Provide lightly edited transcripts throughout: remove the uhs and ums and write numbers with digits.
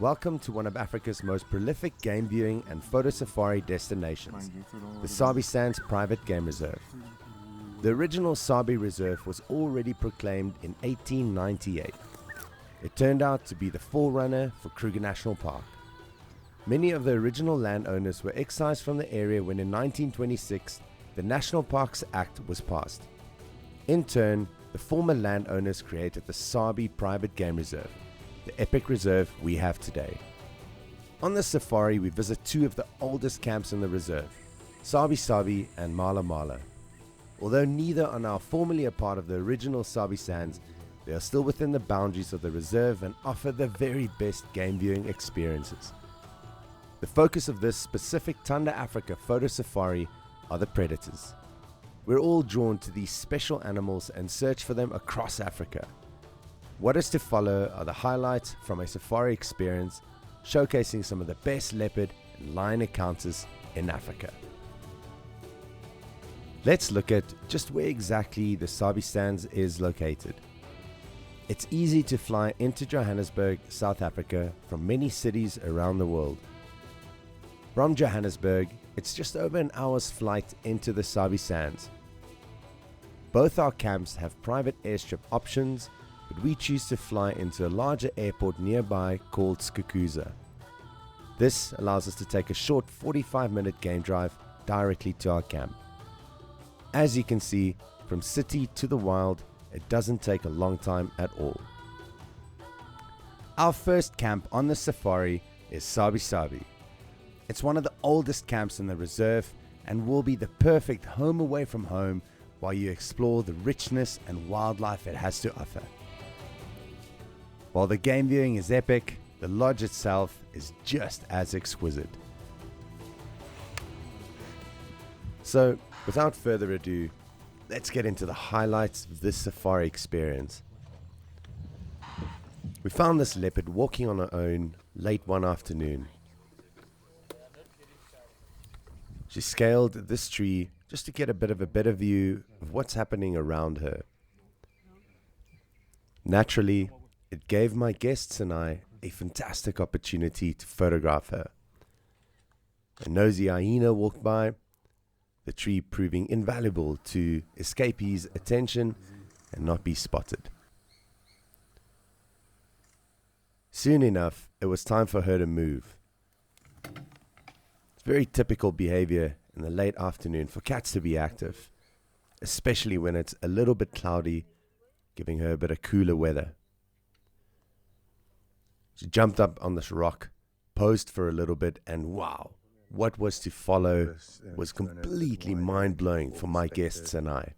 Welcome to one of Africa's most prolific game viewing and photo safari destinations, the Sabi Sands Private Game Reserve. The original Sabi Reserve was already proclaimed in 1898. It turned out to be the forerunner for Kruger National Park. Many of the original landowners were excised from the area when in 1926 the National Parks Act was passed. In turn, the former landowners created the Sabi Private Game Reserve, the epic reserve we have today. On this safari, we visit two of the oldest camps in the reserve, Sabi Sabi and Mala Mala. Although neither are now formally a part of the original Sabi Sands, they are still within the boundaries of the reserve and offer the very best game viewing experiences. The focus of this specific TANDA Africa photo safari are the predators. We're all drawn to these special animals and search for them across Africa. What is to follow are the highlights from a safari experience, showcasing some of the best leopard and lion encounters in Africa. Let's look at just where exactly the Sabi Sands is located. It's easy to fly into Johannesburg, South Africa from many cities around the world. From Johannesburg, it's just over an hour's flight into the Sabi Sands. Both our camps have private airstrip options, but we choose to fly into a larger airport nearby called Skukuza. This allows us to take a short 45-minute game drive directly to our camp. As you can see, from city to the wild, it doesn't take a long time at all. Our first camp on the safari is Sabi Sabi. It's one of the oldest camps in the reserve and will be the perfect home away from home while you explore the richness and wildlife it has to offer. While the game viewing is epic, the lodge itself is just as exquisite. So, without further ado, let's get into the highlights of this safari experience. We found this leopard walking on her own late one afternoon. She scaled this tree just to get a bit of a better view of what's happening around her. Naturally, it gave my guests and I a fantastic opportunity to photograph her. A nosy hyena walked by, the tree proving invaluable to escapees' attention and not be spotted. Soon enough, it was time for her to move. It's very typical behavior in the late afternoon for cats to be active, especially when it's a little bit cloudy, giving her a bit of cooler weather. She jumped up on this rock, posed for a little bit, and wow, what was to follow was completely mind-blowing for my guests and I.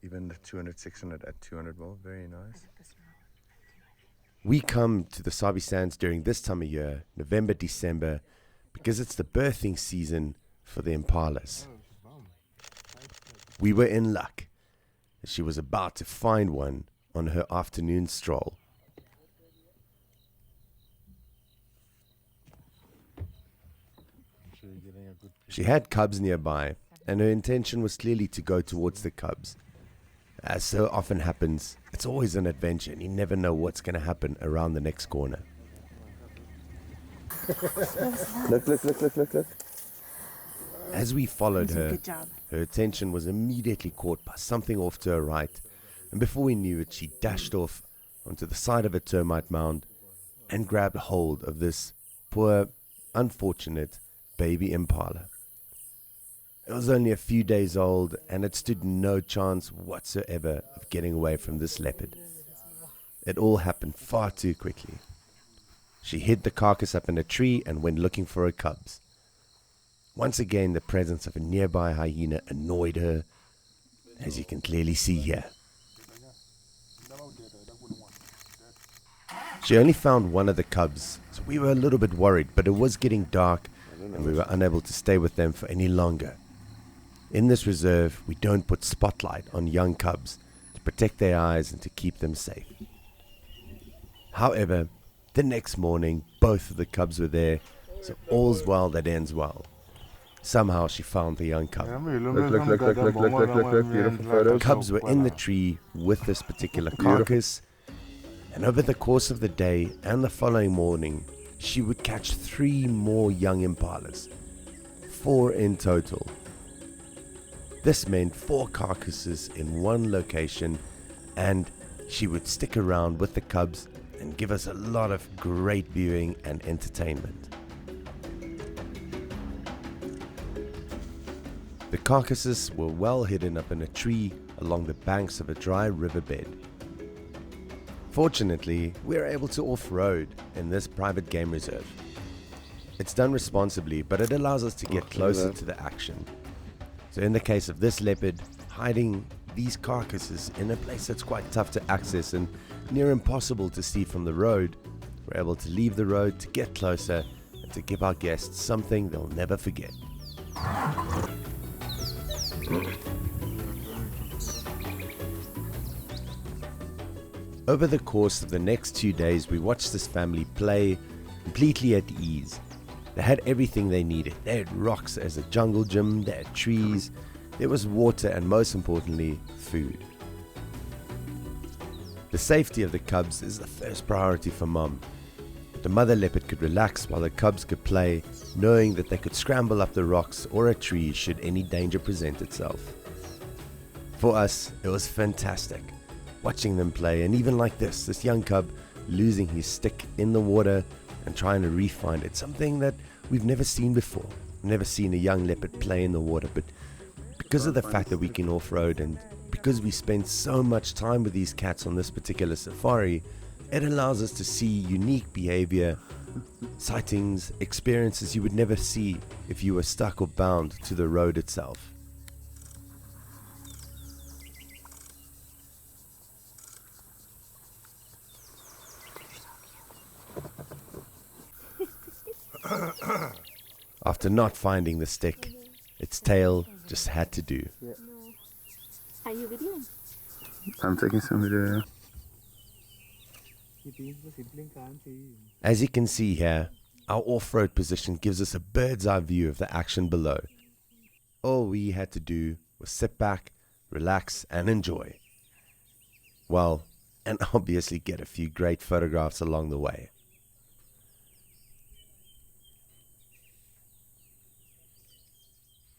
Even the 200, 600 at 200 mil, very nice. We come to the Sabi Sands during this time of year, November, December, because it's the birthing season for the impalas. We were in luck, as she was about to find one on her afternoon stroll. She had cubs nearby, and her intention was clearly to go towards the cubs. As so often happens, it's always an adventure, and you never know what's going to happen around the next corner. Look. As we followed her, her attention was immediately caught by something off to her right, and before we knew it, she dashed off onto the side of a termite mound and grabbed hold of this poor, unfortunate baby impala. It was only a few days old, and it stood no chance whatsoever of getting away from this leopard. It all happened far too quickly. She hid the carcass up in a tree and went looking for her cubs. Once again, the presence of a nearby hyena annoyed her, as you can clearly see here. She only found one of the cubs, so we were a little bit worried, but it was getting dark and we were unable to stay with them for any longer. In this reserve, we don't put spotlight on young cubs to protect their eyes and to keep them safe. However, the next morning, both of the cubs were there, so all's well that ends well. Somehow she found the young cub. Look, beautiful photos. Cubs were in the tree with this particular carcass, and over the course of the day and the following morning, she would catch 3 more young impalas, 4 in total. This meant 4 carcasses in one location, and she would stick around with the cubs and give us a lot of great viewing and entertainment. The carcasses were well hidden up in a tree along the banks of a dry riverbed. Fortunately, we are able to off-road in this private game reserve. It's done responsibly, but it allows us to get closer to the action. So in the case of this leopard, hiding these carcasses in a place that's quite tough to access and near impossible to see from the road, we're able to leave the road to get closer and to give our guests something they'll never forget. Over the course of the next 2 days, we watched this family play completely at ease. They had everything they needed. They had rocks as a jungle gym, they had trees, there was water, and most importantly, food. The safety of the cubs is the first priority for Mom. The mother leopard could relax while the cubs could play, knowing that they could scramble up the rocks or a tree should any danger present itself. For us, it was fantastic, watching them play, and even like this young cub losing his stick in the water and trying to re-find it, something that we've never seen before. Never seen a young leopard play in the water, but because of the fact that we can off-road and because we spend so much time with these cats on this particular safari, it allows us to see unique behavior, sightings, experiences you would never see if you were stuck or bound to the road itself. After not finding the stick, its tail just had to do. Yeah. Are you videoing? I'm taking some video. As you can see here, our off-road position gives us a bird's eye view of the action below. All we had to do was sit back, relax and enjoy. Well, and obviously get a few great photographs along the way.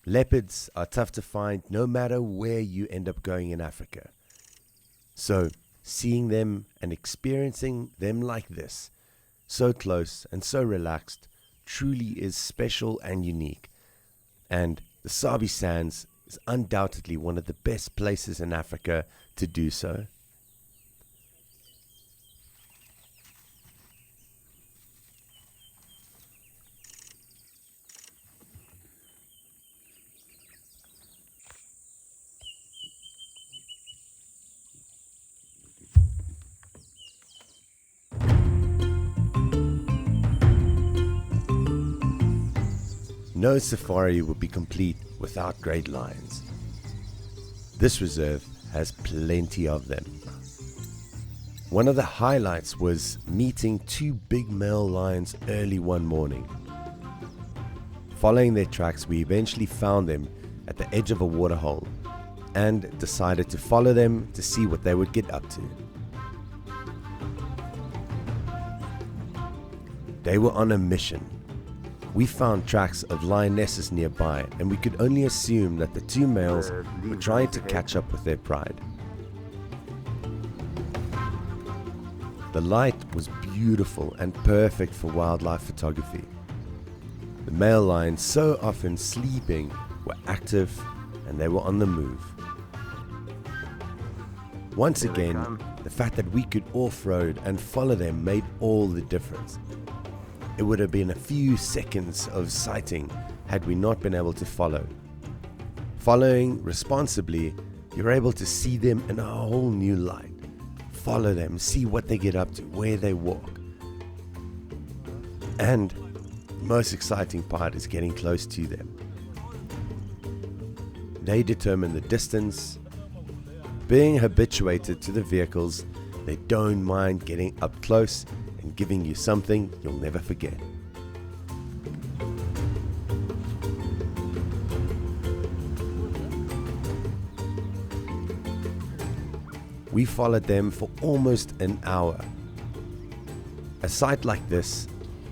Leopards are tough to find no matter where you end up going in Africa. So, seeing them and experiencing them like this, so close and so relaxed, truly is special and unique. And the Sabi Sands is undoubtedly one of the best places in Africa to do so. No safari would be complete without great lions. This reserve has plenty of them. One of the highlights was meeting 2 big male lions early one morning. Following their tracks, we eventually found them at the edge of a waterhole and decided to follow them to see what they would get up to. They were on a mission. We found tracks of lionesses nearby, and we could only assume that the 2 males were trying to catch up with their pride. The light was beautiful and perfect for wildlife photography. The male lions, so often sleeping, were active and they were on the move. Once again, the fact that we could off-road and follow them made all the difference. It would have been a few seconds of sighting had we not been able to follow. Following responsibly, you're able to see them in a whole new light. Follow them, see what they get up to, where they walk. And the most exciting part is getting close to them. They determine the distance. Being habituated to the vehicles, they don't mind getting up close and giving you something you'll never forget. We followed them for almost an hour, A sight like this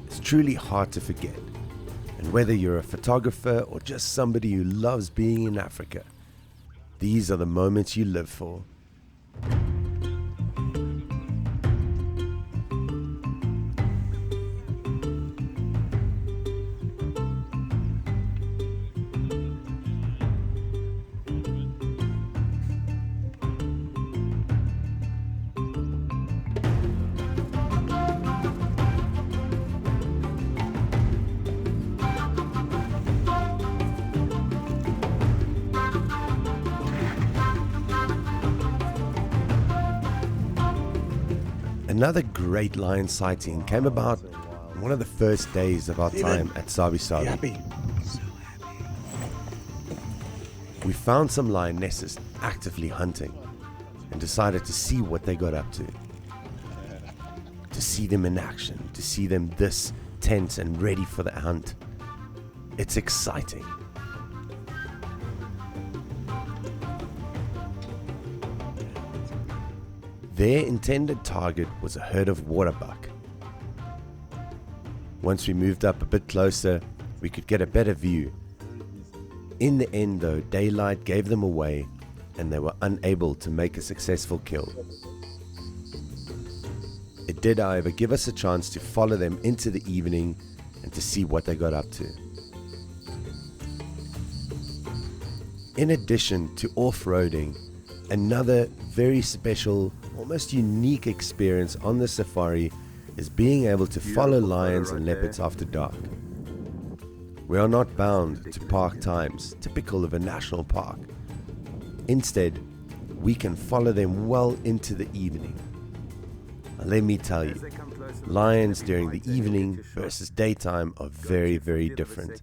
is truly hard to forget. And whether you're a photographer or just somebody who loves being in Africa, these are the moments you live for. Another great lion sighting came about on one of the first days of our time at Sabi Sabi. We found some lionesses actively hunting and decided to see what they got up to. To see them in action, to see them this tense and ready for the hunt. It's exciting. Their intended target was a herd of waterbuck. Once we moved up a bit closer, we could get a better view. In the end though, daylight gave them away and they were unable to make a successful kill. It did, however, give us a chance to follow them into the evening and to see what they got up to. In addition to off-roading, another very special, almost unique experience on the safari is being able to follow lions and leopards after dark. We are not bound to park times typical of a national park. Instead, we can follow them well into the evening. And let me tell you, lions during the evening versus daytime are very, very different.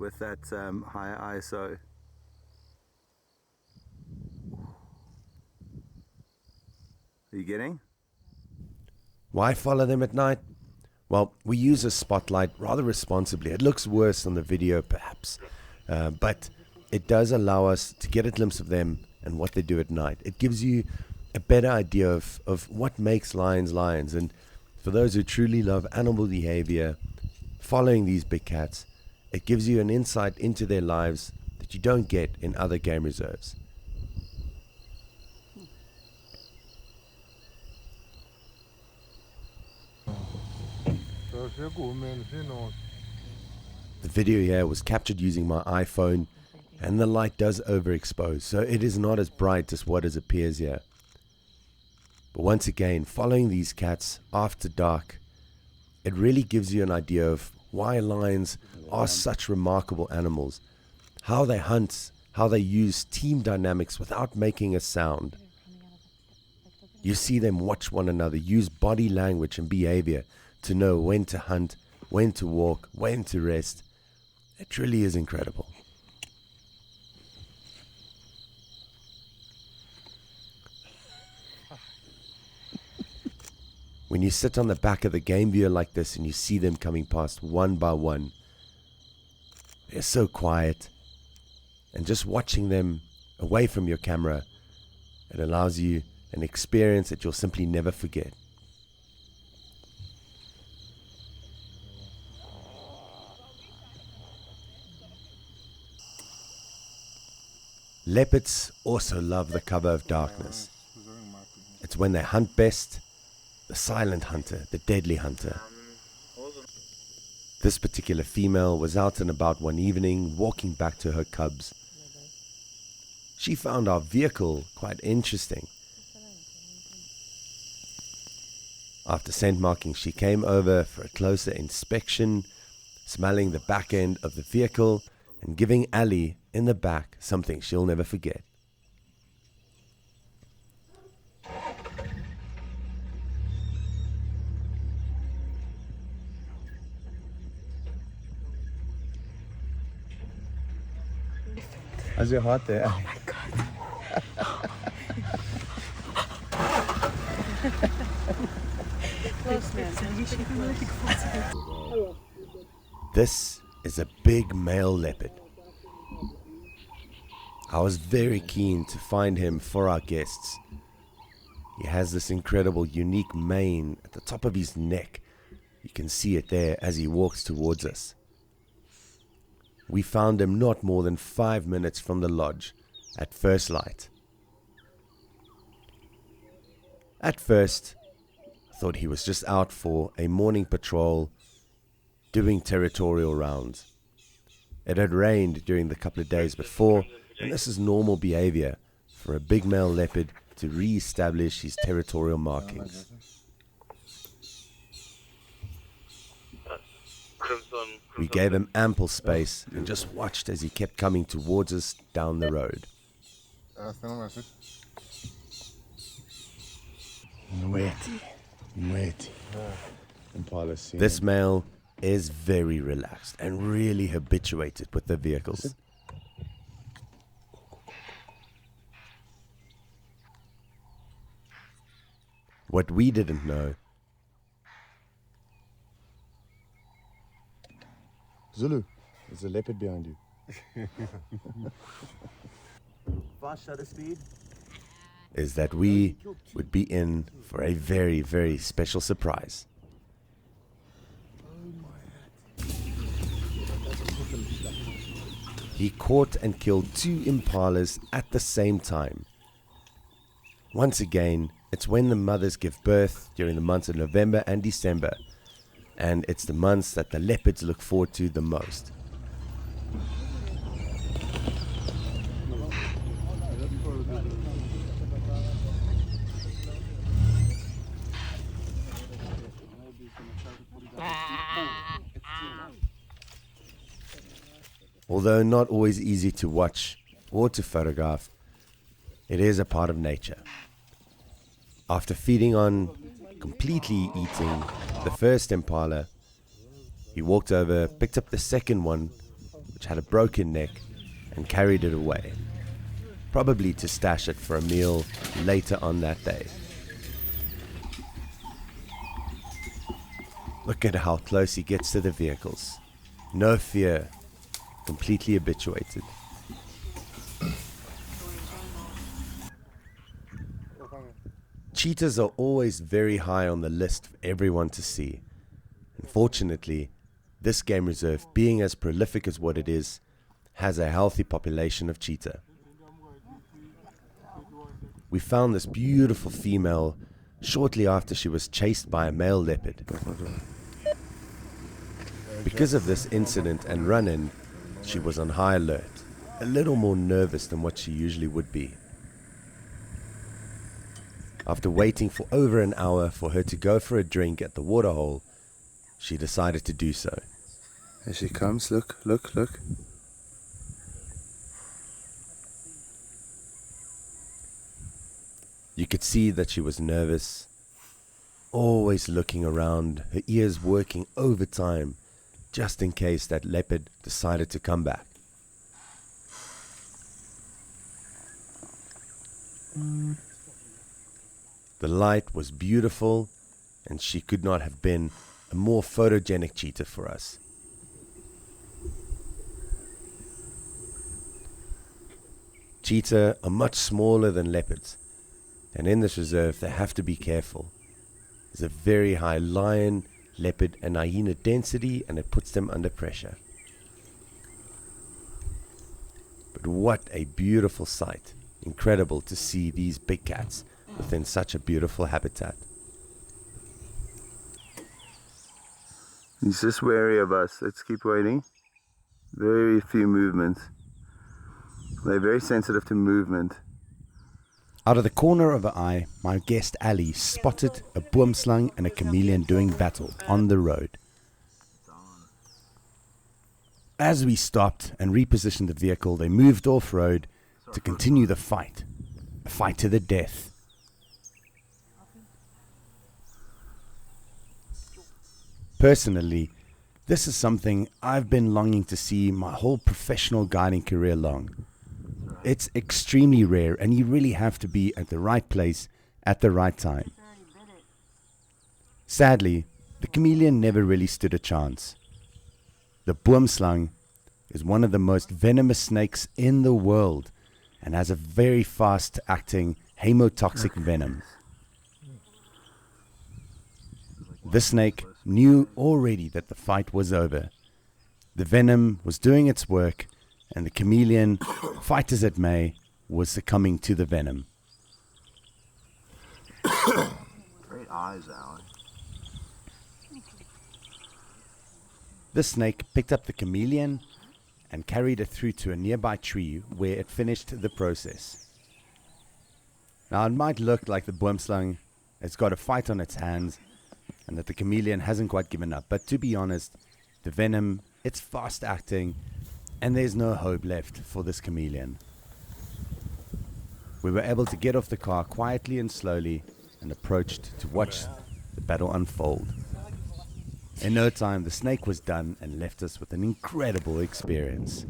With that higher ISO. Are you getting? Why follow them at night? Well, we use a spotlight rather responsibly. It looks worse on the video perhaps, but it does allow us to get a glimpse of them and what they do at night. It gives you a better idea of what makes lions lions. And for those who truly love animal behavior, following these big cats, it gives you an insight into their lives that you don't get in other game reserves. The video here was captured using my iPhone, and the light does overexpose, so it is not as bright as what it appears here. But once again, following these cats after dark, it really gives you an idea of why lions are such remarkable animals, how they hunt, how they use team dynamics without making a sound. You see them watch one another, use body language and behavior to know when to hunt, when to walk, when to rest. It really is incredible. When you sit on the back of the game viewer like this and you see them coming past one by one, they're so quiet, and just watching them away from your camera, it allows you an experience that you'll simply never forget. Leopards also love the cover of darkness. It's when they hunt best, the silent hunter, the deadly hunter. This particular female was out and about one evening, walking back to her cubs. She found our vehicle quite interesting. After scent marking, she came over for a closer inspection, smelling the back end of the vehicle and giving Ali in the back something she'll never forget. How's your heart there? Oh my God. This is a big male leopard. I was very keen to find him for our guests. He has this incredible, unique mane at the top of his neck. You can see it there as he walks towards us. We found him not more than 5 minutes from the lodge at first light. At first, I thought he was just out for a morning patrol, doing territorial rounds. It had rained during the couple of days before, and this is normal behavior for a big male leopard to re-establish his territorial markings. We gave him ample space and just watched as he kept coming towards us down the road. This male is very relaxed and really habituated with the vehicles. What we didn't know, Zulu, there's a leopard behind you. fast shutter speed, is that we would be in for a very, very special surprise. He caught and killed 2 impalas at the same time. Once again, it's when the mothers give birth during the months of November and December, and it's the months that the leopards look forward to the most. Although not always easy to watch or to photograph, it is a part of nature. After feeding on, completely eating the first impala, he walked over, picked up the second one, which had a broken neck, and carried it away, probably to stash it for a meal later on that day. Look at how close he gets to the vehicles. No fear, completely habituated. Cheetahs are always very high on the list for everyone to see. Unfortunately, this game reserve, being as prolific as what it is, has a healthy population of cheetah. We found this beautiful female shortly after she was chased by a male leopard. Because of this incident and run-in, she was on high alert, a little more nervous than what she usually would be. After waiting for over an hour for her to go for a drink at the waterhole, she decided to do so. Here she comes, look, look, look. You could see that she was nervous, always looking around, her ears working overtime, just in case that leopard decided to come back. The light was beautiful, and she could not have been a more photogenic cheetah for us. Cheetah are much smaller than leopards, and in this reserve they have to be careful. There's a very high lion, leopard and hyena density, and it puts them under pressure. But what a beautiful sight. Incredible to see these big cats within such a beautiful habitat. He's just wary of us. Let's keep waiting. Very few movements. They're very sensitive to movement. Out of the corner of her eye, my guest Ali spotted a boomslang and a chameleon doing battle on the road. As we stopped and repositioned the vehicle, they moved off-road to continue the fight. A fight to the death. Personally, this is something I've been longing to see my whole professional guiding career long. It's extremely rare, and you really have to be at the right place at the right time. Sadly, the chameleon never really stood a chance. The boomslang is one of the most venomous snakes in the world and has a very fast-acting hemotoxic venom. The snake knew already that the fight was over. The venom was doing its work, and the chameleon, fight as it may, was succumbing to the venom. Great eyes, Alan. The snake picked up the chameleon and carried it through to a nearby tree where it finished the process. Now it might look like the boomslang has got a fight on its hands and that the chameleon hasn't quite given up, but to be honest, the venom, it's fast acting and there's no hope left for this chameleon. We were able to get off the car quietly and slowly and approached to watch the battle unfold. In no time, the snake was done and left us with an incredible experience.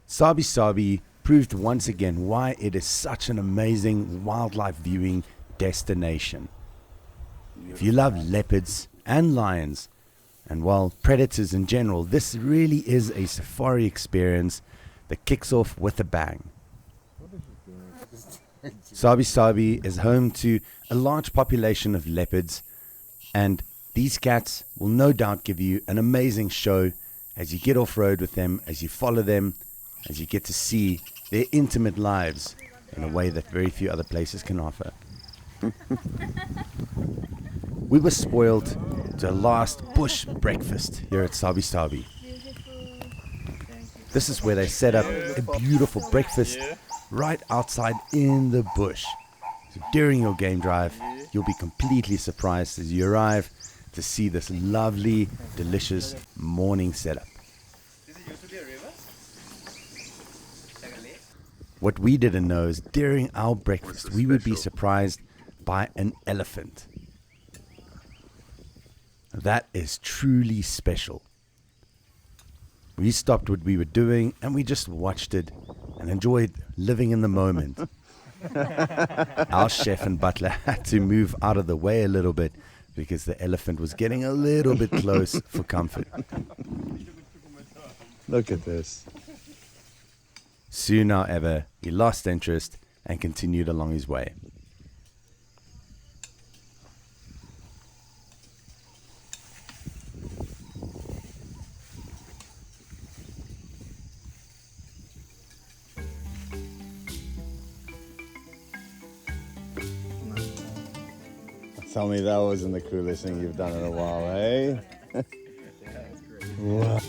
Sabi Sabi proved once again why it is such an amazing wildlife viewing destination. If you love leopards and lions, and while predators in general, this really is a safari experience that kicks off with a bang. Sabi Sabi is home to a large population of leopards, and these cats will no doubt give you an amazing show as you get off-road with them, as you follow them, as you get to see their intimate lives in a way that very few other places can offer. We were spoiled to a last bush breakfast here at Sabi Sabi. This is where they set up a beautiful breakfast right outside in the bush. So during your game drive, you'll be completely surprised as you arrive to see this lovely, delicious morning setup. What we didn't know is during our breakfast, we would be surprised by an elephant. That is truly special. We stopped what we were doing and we just watched it and enjoyed living in the moment. Our chef and butler had to move out of the way a little bit because the elephant was getting a little bit close for comfort. Look at this. Soon, however, he lost interest and continued along his way. Tell me that wasn't the coolest thing you've done in a while, eh? Wow.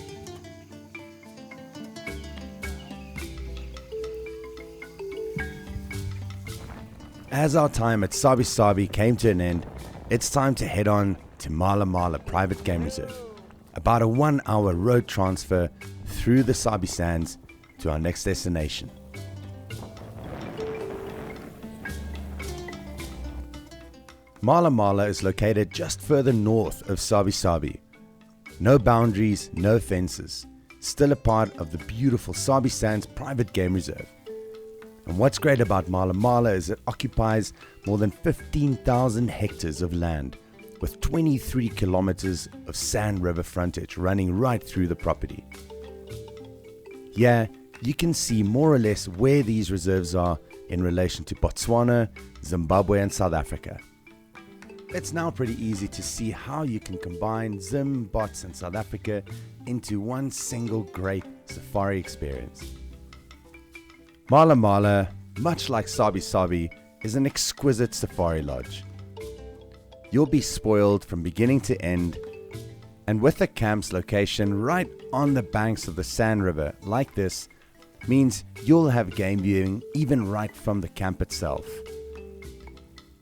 As our time at Sabi Sabi came to an end, it's time to head on to Mala Mala Private Game Reserve. About a 1-hour road transfer through the Sabi Sands to our next destination. Mala Mala is located just further north of Sabi Sabi. No boundaries, no fences. Still a part of the beautiful Sabi Sands Private Game Reserve. And what's great about Mala Mala is it occupies more than 15,000 hectares of land with 23 kilometers of sand river frontage running right through the property. Here, you can see more or less where these reserves are in relation to Botswana, Zimbabwe and South Africa. It's now pretty easy to see how you can combine Zim, Bots and South Africa into one single great safari experience. Mala Mala, much like Sabi Sabi, is an exquisite safari lodge. You'll be spoiled from beginning to end, and with the camp's location right on the banks of the Sand River like this, means you'll have game viewing even right from the camp itself.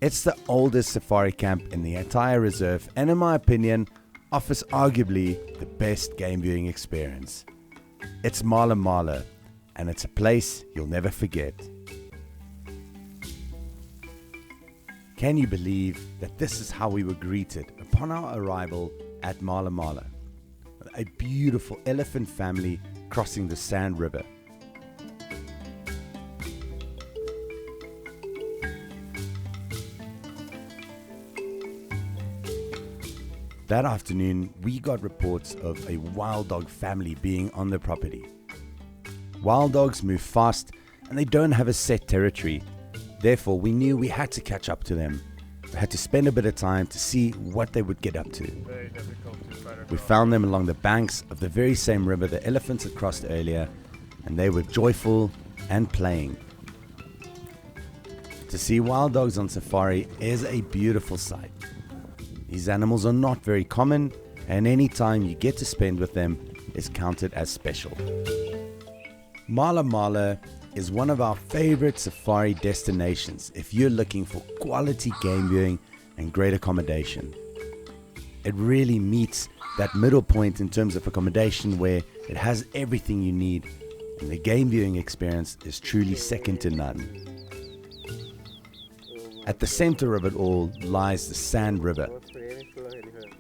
It's the oldest safari camp in the entire reserve and in my opinion offers arguably the best game viewing experience. It's Mala Mala and it's a place you'll never forget. Can you believe that this is how we were greeted upon our arrival at Mala Mala? A beautiful elephant family crossing the Sand River. That afternoon, we got reports of a wild dog family being on the property. Wild dogs move fast and they don't have a set territory. Therefore, we knew we had to catch up to them. had to spend a bit of time to see what they would get up to. We found them along the banks of the very same river the elephants had crossed earlier, and they were joyful and playing. To see wild dogs on safari is a beautiful sight. These animals are not very common, and any time you get to spend with them is counted as special. Mala Mala is one of our favorite safari destinations if you're looking for quality game viewing and great accommodation. It really meets that middle point in terms of accommodation where it has everything you need, and the game viewing experience is truly second to none. At the center of it all lies the Sand River.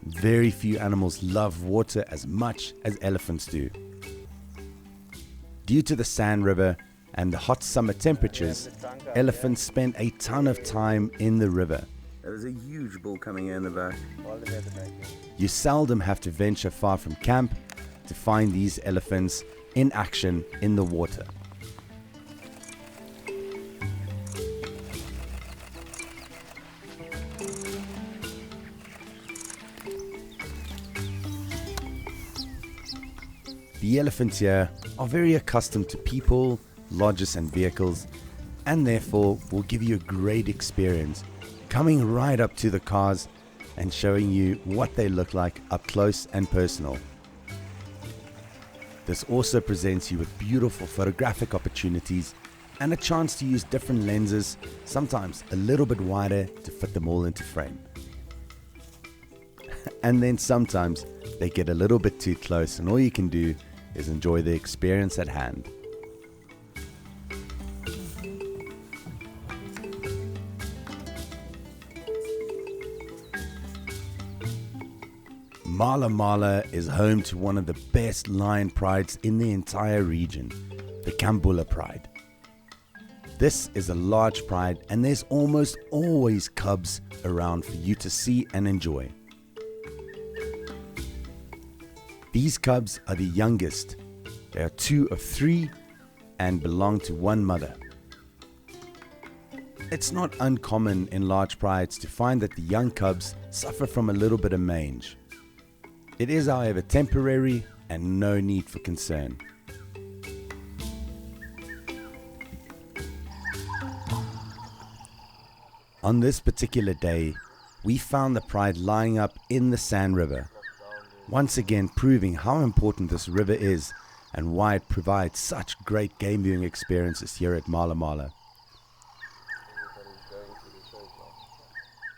Very few animals love water as much as elephants do. Due to the Sand River and the hot summer temperatures, elephants spend a ton of time in the river. There's a huge bull coming in the back. You seldom have to venture far from camp to find these elephants in action in the water. The elephants here are very accustomed to people, lodges and vehicles, and therefore will give you a great experience, coming right up to the cars and showing you what they look like up close and personal. This also presents you with beautiful photographic opportunities and a chance to use different lenses, sometimes a little bit wider to fit them all into frame. And then sometimes they get a little bit too close, and all you can do is enjoy the experience at hand. Mala Mala is home to one of the best lion prides in the entire region, the Kambula Pride. This is a large pride, and there's almost always cubs around for you to see and enjoy. These cubs are the youngest. They are 2 of 3 and belong to one mother. It's not uncommon in large prides to find that the young cubs suffer from a little bit of mange. It is, however, temporary and no need for concern. On this particular day, we found the pride lying up in the Sand River, once again proving how important this river is and why it provides such great game viewing experiences here at Mala Mala.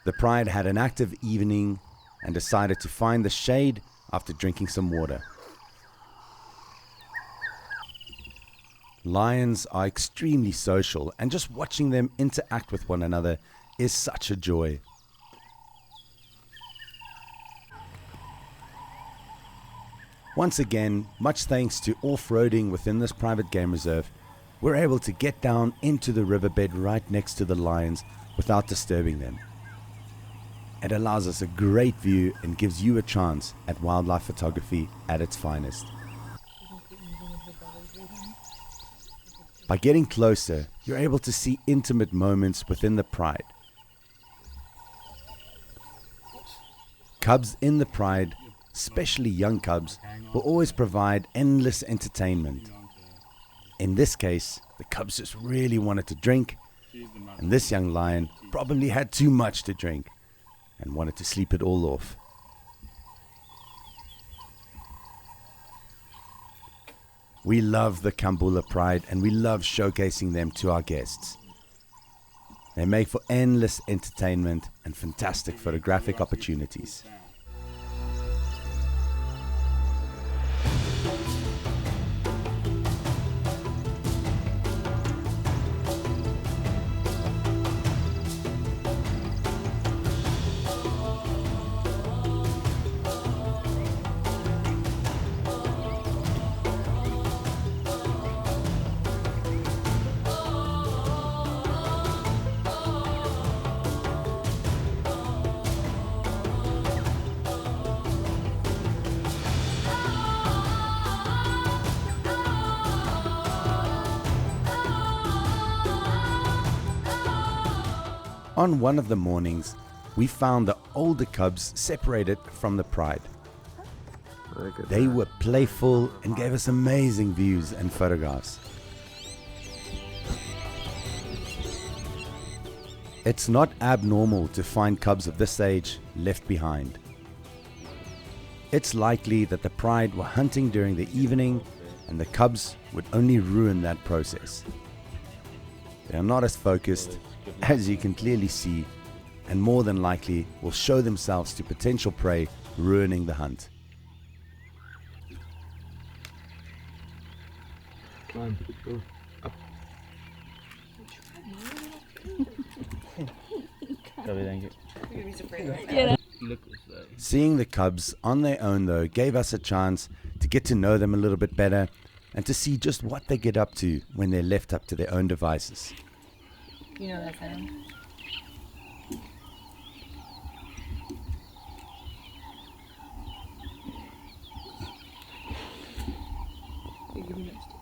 The pride had an active evening and decided to find the shade after drinking some water. Lions are extremely social, and just watching them interact with one another is such a joy. Once again, much thanks to off-roading within this private game reserve, we're able to get down into the riverbed right next to the lions without disturbing them. It allows us a great view and gives you a chance at wildlife photography at its finest. By getting closer, you're able to see intimate moments within the pride. Cubs in the pride, especially young cubs, will always provide endless entertainment. In this case, the cubs just really wanted to drink, and this young lion probably had too much to drink and wanted to sleep it all off. We love the Kambula Pride, and we love showcasing them to our guests. They make for endless entertainment and fantastic photographic opportunities. On one of the mornings, we found the older cubs separated from the pride. Look at They that. were playful and gave us amazing views and photographs. It's not abnormal to find cubs of this age left behind. It's likely that the pride were hunting during the evening and the cubs would only ruin that process. They are not as focused, as you can clearly see, and more than likely will show themselves to potential prey, ruining the hunt. Climb, go up. Sabi, thank you. Look this way. Seeing the cubs on their own though gave us a chance to get to know them a little bit better and to see just what they get up to when they're left up to their own devices. You know that sound? Here, give me that stick.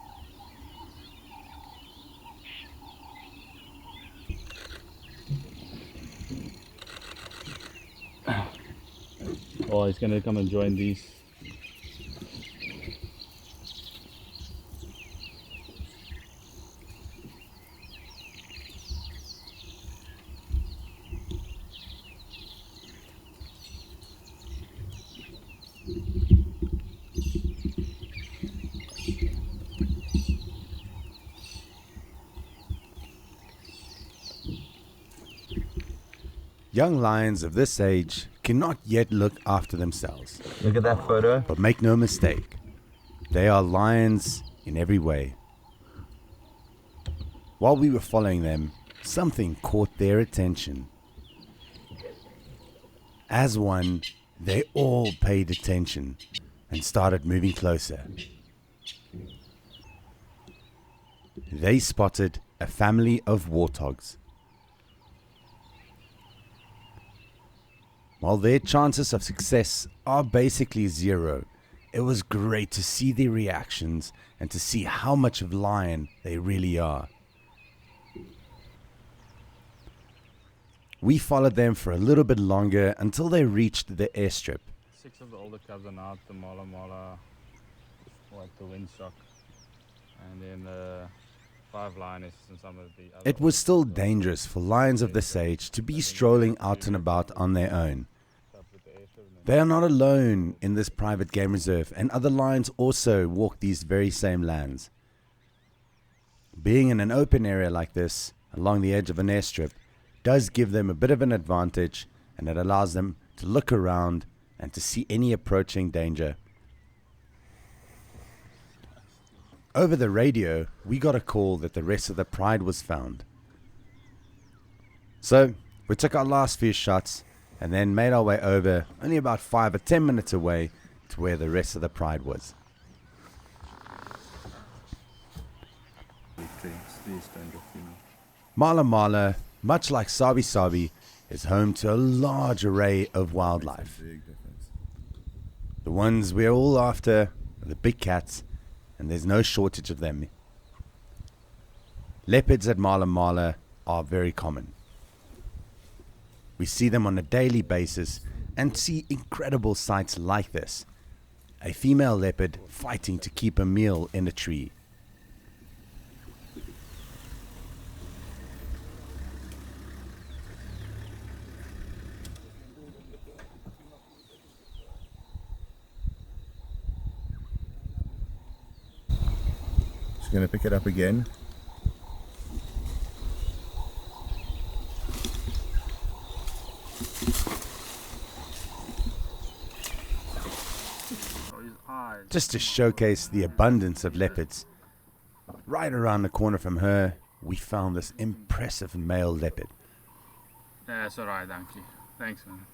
Oh, he's gonna come and join these. Young lions of this age cannot yet look after themselves. Look at that photo. But make no mistake, they are lions in every way. While we were following them, something caught their attention. As one, they all paid attention and started moving closer. They spotted a family of warthogs. While their chances of success are basically zero, it was great to see their reactions and to see how much of lion they really are. We followed them for a little bit longer until they reached the airstrip. 6 of the older cubs are now at the Mala Mala, or at the windsock, and then the 5 lionesses and some of the other. It was still dangerous for lions of this age to be strolling out and about on their own. They are not alone in this private game reserve, and other lions also walk these very same lands. Being in an open area like this, along the edge of an airstrip, does give them a bit of an advantage, and it allows them to look around and to see any approaching danger. Over the radio, we got a call that the rest of the pride was found. So, we took our last few shots and then made our way over, only about 5 or 10 minutes away, to where the rest of the pride was. Mala Mala, much like Sabi Sabi, is home to a large array of wildlife. The ones we're all after are the big cats, and there's no shortage of them. Leopards at Mala Mala are very common. We see them on a daily basis and see incredible sights like this. A female leopard fighting to keep a meal in a tree. Just going to pick it up again. Just to showcase the abundance of leopards. Right around the corner from her, we found this impressive male leopard. That's alright, thank you. Thanks, man.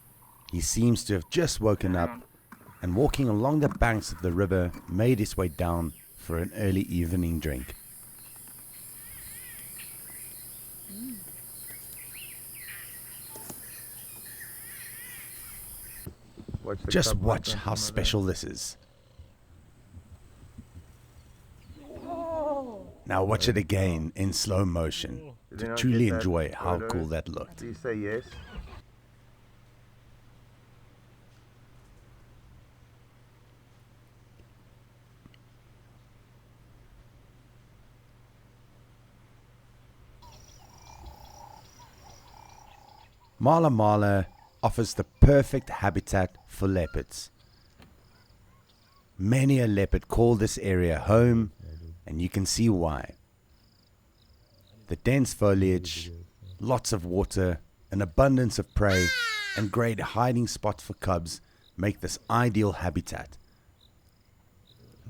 He seems to have just woken up and walking along the banks of the river made his way down for an early evening drink. Just watch how special this is. Now watch it again in slow motion to truly enjoy how cool that looked. Do you say yes? Mala Mala offers the perfect habitat for leopards. Many a leopard call this area home, and you can see why. The dense foliage, lots of water, an abundance of prey, and great hiding spots for cubs make this ideal habitat.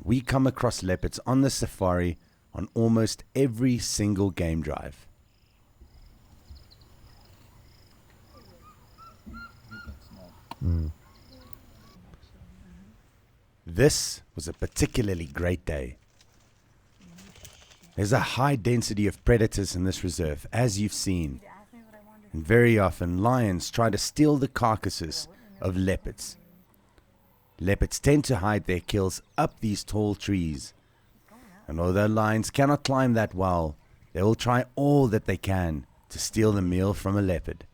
We come across leopards on the safari on almost every single game drive. This was a particularly great day. There's a high density of predators in this reserve, as you've seen. And very often lions try to steal the carcasses of leopards. Leopards tend to hide their kills up these tall trees. And although lions cannot climb that well, they will try all that they can to steal the meal from a leopard.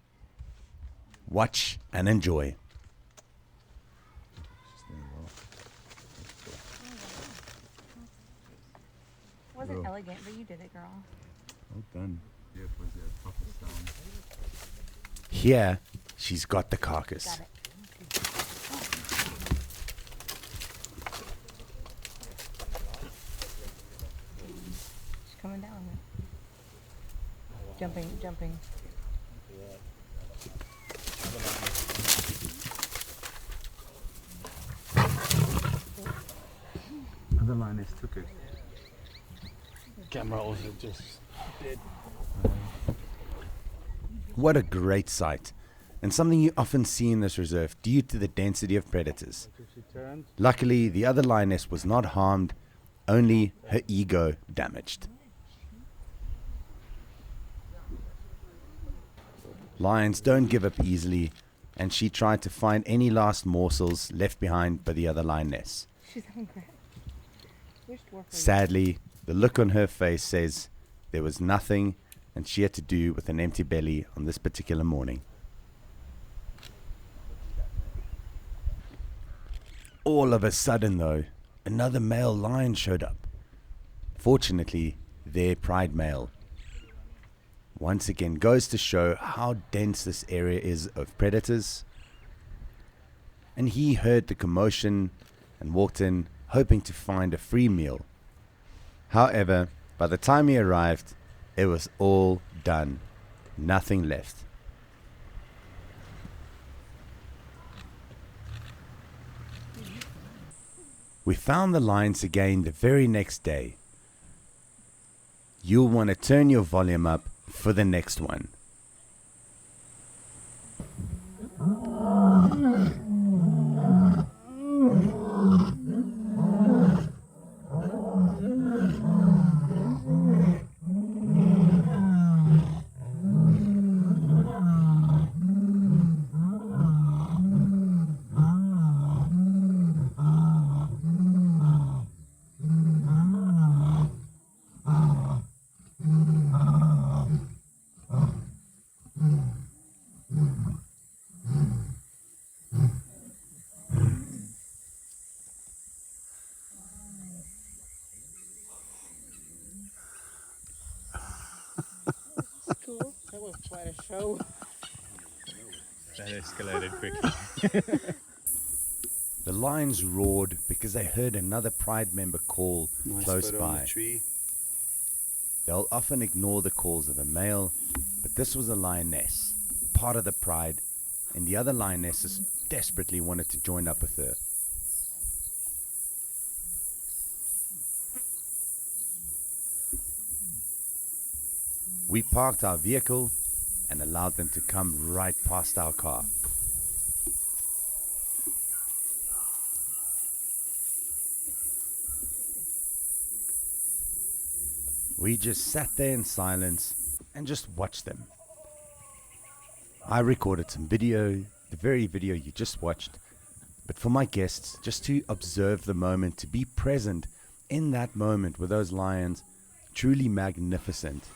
Watch and enjoy. It wasn't elegant, but you did it, girl. Well done. Here, she's got the carcass. Got it. She's coming down. Jumping. The lioness took it. Camera also just dead. What a great sight, and something you often see in this reserve due to the density of predators. She turned. Luckily, the other lioness was not harmed, only her ego damaged. Lions don't give up easily, and she tried to find any last morsels left behind by the other lioness. She's hungry. Sadly, the look on her face says there was nothing, and she had to do with an empty belly on this particular morning. All of a sudden, though, another male lion showed up. Fortunately, their pride male. Once again goes to show how dense this area is of predators. And he heard the commotion and walked in, hoping to find a free meal. However, by the time he arrived, it was all done. Nothing left. We found the lions again the very next day. You'll want to turn your volume up for the next one. Cool. That was quite a show. That escalated quickly. The lions roared because they heard another pride member call close by. They'll often ignore the calls of a male, but this was a lioness, part of the pride, and the other lionesses desperately wanted to join up with her. We parked our vehicle and allowed them to come right past our car. We just sat there in silence and just watched them. I recorded some video, the very video you just watched, but for my guests, just to observe the moment, to be present in that moment with those lions, truly magnificent.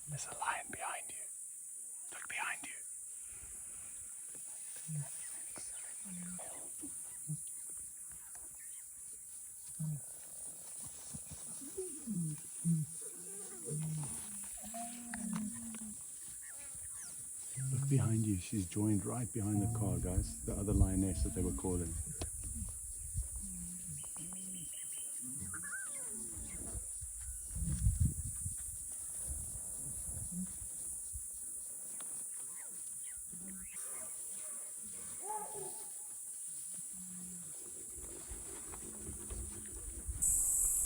There's a lion behind you. Look. she's joined right behind the car, guys. The other lioness that they were calling.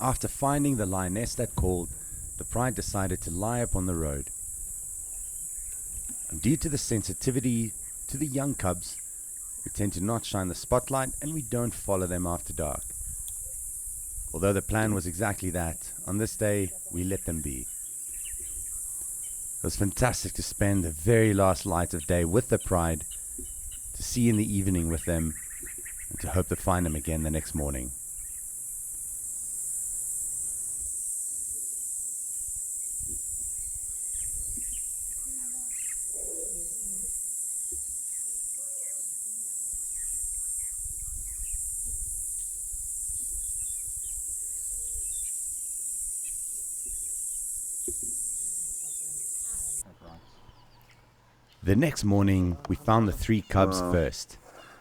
After finding the lioness that called, the pride decided to lie up on the road. And due to the sensitivity to the young cubs, we tend to not shine the spotlight and we don't follow them after dark. Although the plan was exactly that, on this day we let them be. It was fantastic to spend the very last light of day with the pride, to see in the evening with them, and to hope to find them again the next morning. The next morning, we found the 3 cubs first.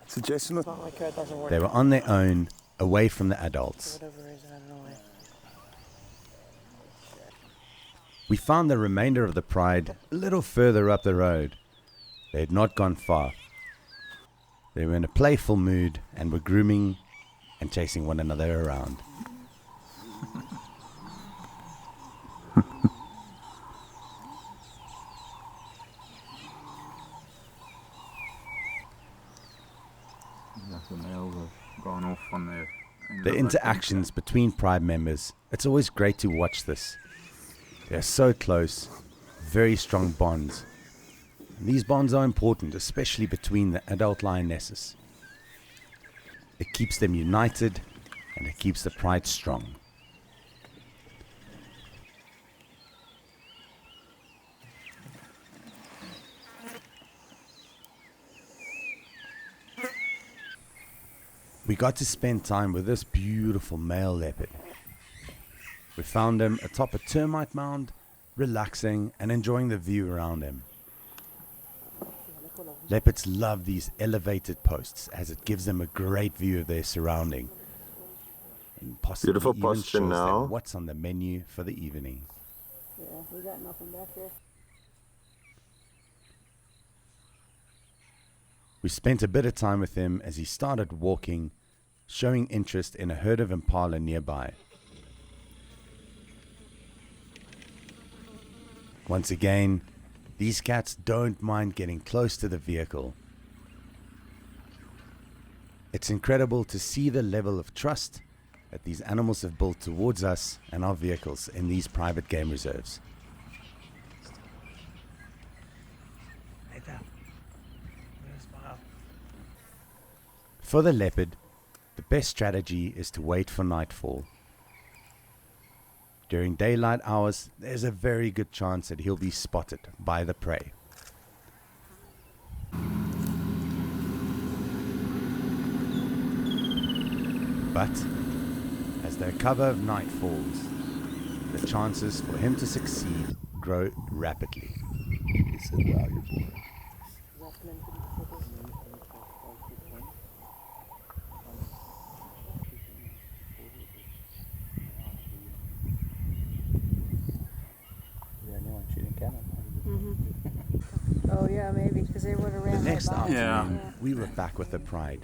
Suggestion. It's not like it doesn't work. They were on their own, away from the adults. For whatever reason, I don't know why. We found the remainder of the pride a little further up the road. They had not gone far. They were in a playful mood and were grooming and chasing one another around. The males have gone off on their... The interactions between pride members, it's always great to watch this. They are so close, very strong bonds. And these bonds are important, especially between the adult lionesses. It keeps them united and it keeps the pride strong. We got to spend time with this beautiful male leopard. We found him atop a termite mound, relaxing and enjoying the view around him. Leopards love these elevated posts as it gives them a great view of their surrounding. And possibly Beautiful even posture shows now. them what's on the menu for the evening. Yeah, we got nothing back there. We spent a bit of time with him as he started walking, showing interest in a herd of impala nearby. Once again, these cats don't mind getting close to the vehicle. It's incredible to see the level of trust that these animals have built towards us and our vehicles in these private game reserves. For the leopard, the best strategy is to wait for nightfall. During daylight hours, there's a very good chance that he'll be spotted by the prey. But as the cover of night falls, the chances for him to succeed grow rapidly. He said, wow, you're boy. Oh yeah, maybe, because they would have The ran right next by. afternoon, we were back with the pride,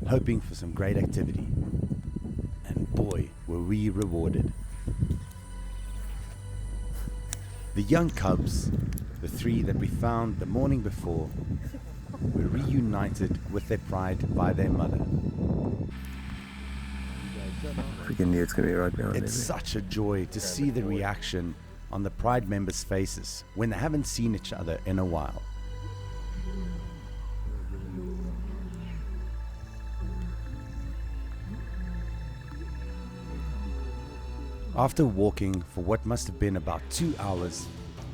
hoping for some great activity. And boy, were we rewarded. The young cubs, the 3 that we found the morning before, were reunited with their pride by their mother. Freaking knew it's gonna be right behind me. It's such a joy to see the reaction on the pride members' faces when they haven't seen each other in a while. After walking for what must have been about 2 hours,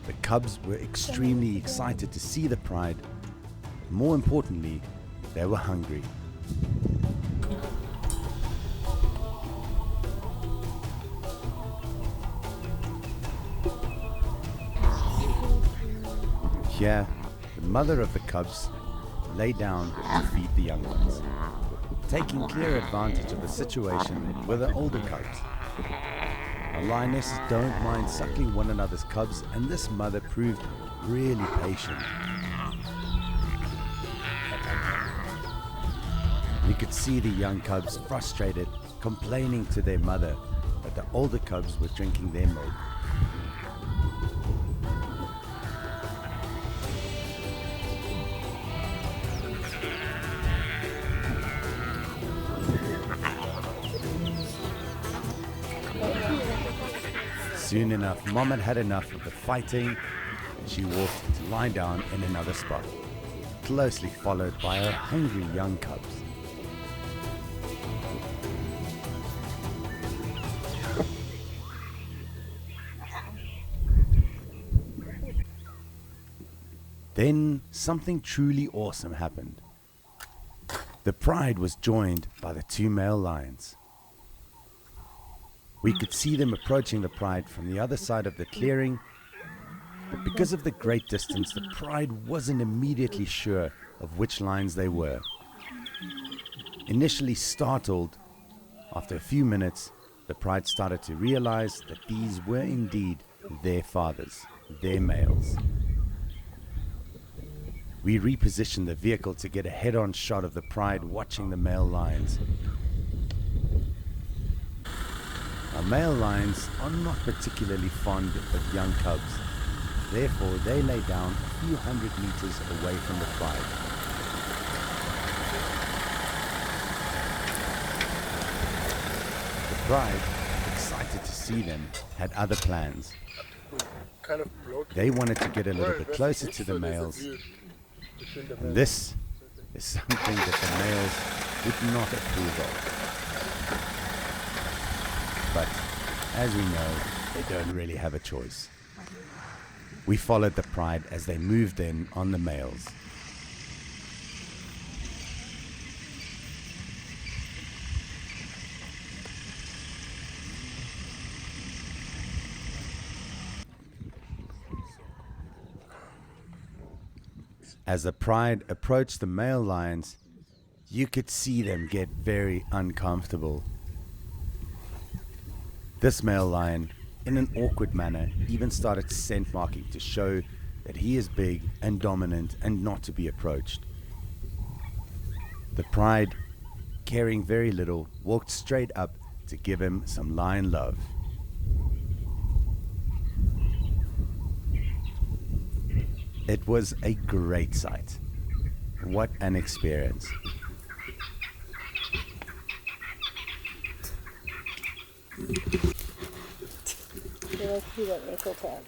the cubs were extremely excited to see the pride. More importantly, they were hungry. Here, the mother of the cubs lay down to feed the young ones, taking clear advantage of the situation with the older cubs. Our lionesses don't mind suckling one another's cubs, and this mother proved really patient. You could see the young cubs frustrated, complaining to their mother that the older cubs were drinking their milk. Soon enough, Mom had enough of the fighting, and she walked to lie down in another spot, closely followed by her hungry young cubs. Then something truly awesome happened. The pride was joined by the two male lions. We could see them approaching the pride from the other side of the clearing, but because of the great distance, the pride wasn't immediately sure of which lions they were. Initially startled, after a few minutes, the pride started to realize that these were indeed their fathers, their males. We repositioned the vehicle to get a head-on shot of the pride watching the male lions. Our male lions are not particularly fond of young cubs. Therefore, they lay down a few hundred meters away from the pride. The pride, excited to see them, had other plans. They wanted to get a little bit closer to the males. And this is something that the males would not approve of. But, as we know, they don't really have a choice. We followed the pride as they moved in on the males. As the pride approached the male lions, you could see them get very uncomfortable. This male lion, in an awkward manner, even started scent marking to show that he is big and dominant and not to be approached. The pride, caring very little, walked straight up to give him some lion love. It was a great sight. What an experience. They like to do that ankle tag.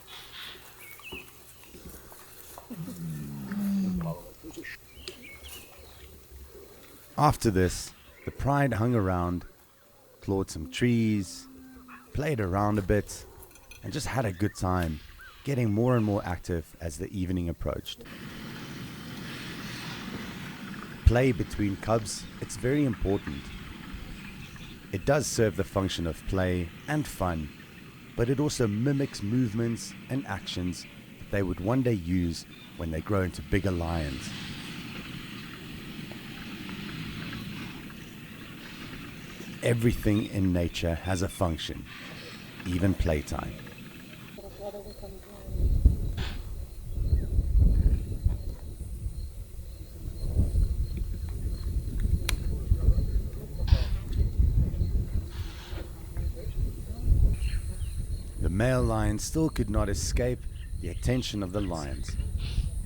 After this, the pride hung around, clawed some trees, played around a bit, and just had a good time, getting more and more active as the evening approached. Play between cubs, it's very important. It does serve the function of play and fun, but it also mimics movements and actions that they would one day use when they grow into bigger lions. Everything in nature has a function, even playtime. The male lion still could not escape the attention of the lions,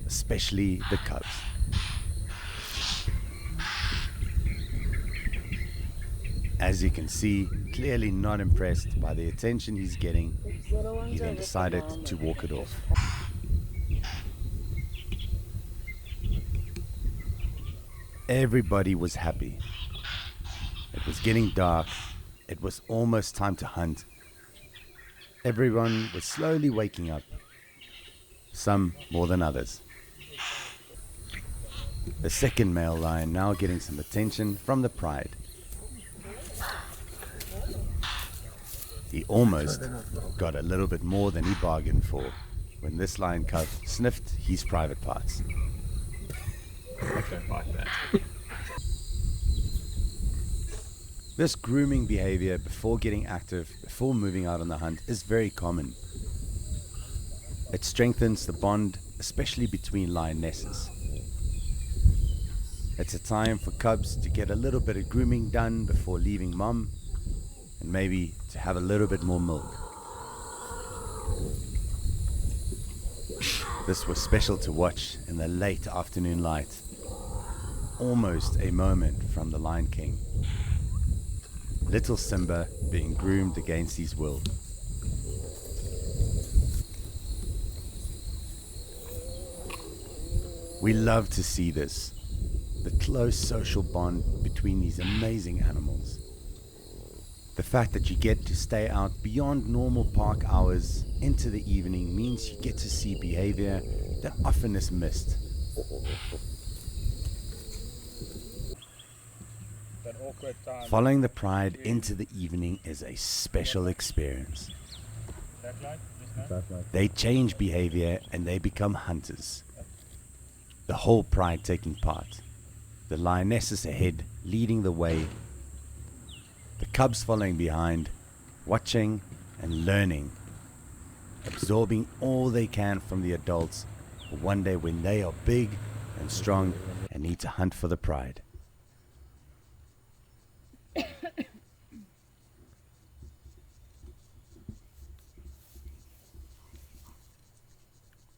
especially the cubs. As you can see, clearly not impressed by the attention he's getting, he then decided to walk it off. Everybody was happy. It was getting dark. It was almost time to hunt. Everyone was slowly waking up, some more than others. The second male lion now getting some attention from the pride. He almost got a little bit more than he bargained for when this lion cub sniffed his private parts. don't like that. This grooming behavior before getting active, before moving out on the hunt, is very common. It strengthens the bond, especially between lionesses. It's a time for cubs to get a little bit of grooming done before leaving mom, and maybe to have a little bit more milk. This was special to watch in the late afternoon light, almost a moment from the Lion King. Little Simba being groomed against his will. We love to see this, the close social bond between these amazing animals. The fact that you get to stay out beyond normal park hours into the evening means you get to see behavior that often is missed. That awkward time. Following the pride into the evening is a special experience. Backlight, just now. They change behavior and they become hunters. The whole pride taking part. The lionesses ahead, leading the way. The cubs following behind, watching and learning. Absorbing all they can from the adults for one day when they are big and strong and need to hunt for the pride.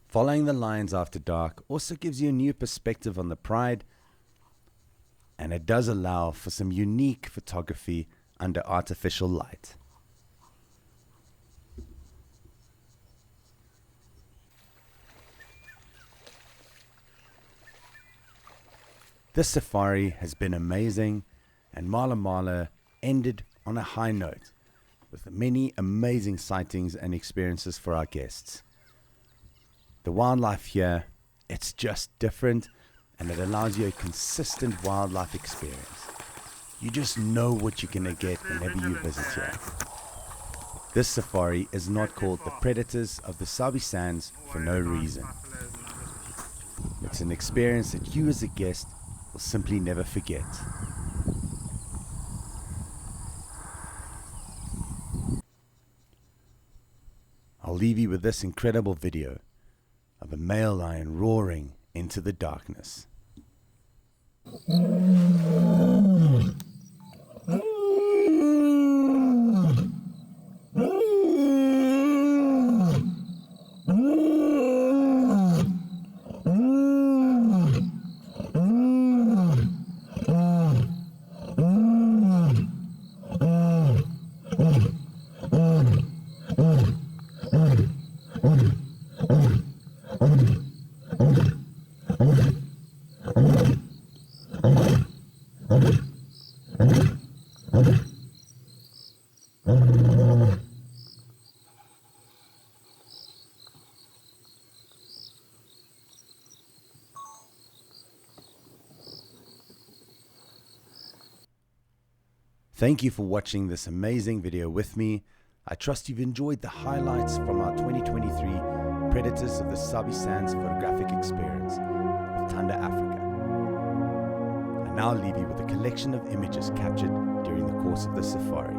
Following the lions after dark also gives you a new perspective on the pride, and it does allow for some unique photography under artificial light. This safari has been amazing, and Mala Mala ended on a high note with many amazing sightings and experiences for our guests. The wildlife here, it's just different, and it allows you a consistent wildlife experience. You just know what you're going to get whenever you visit here. This safari is not called the Predators of the Sabi Sands for no reason. It's an experience that you as a guest will simply never forget. I'll leave you with this incredible video of a male lion roaring into the darkness. Thank you for watching this amazing video with me. I trust you've enjoyed the highlights from our 2023 Predators of the Sabi Sands photographic experience with TANDA Africa. I now leave you with a collection of images captured during the course of the safari.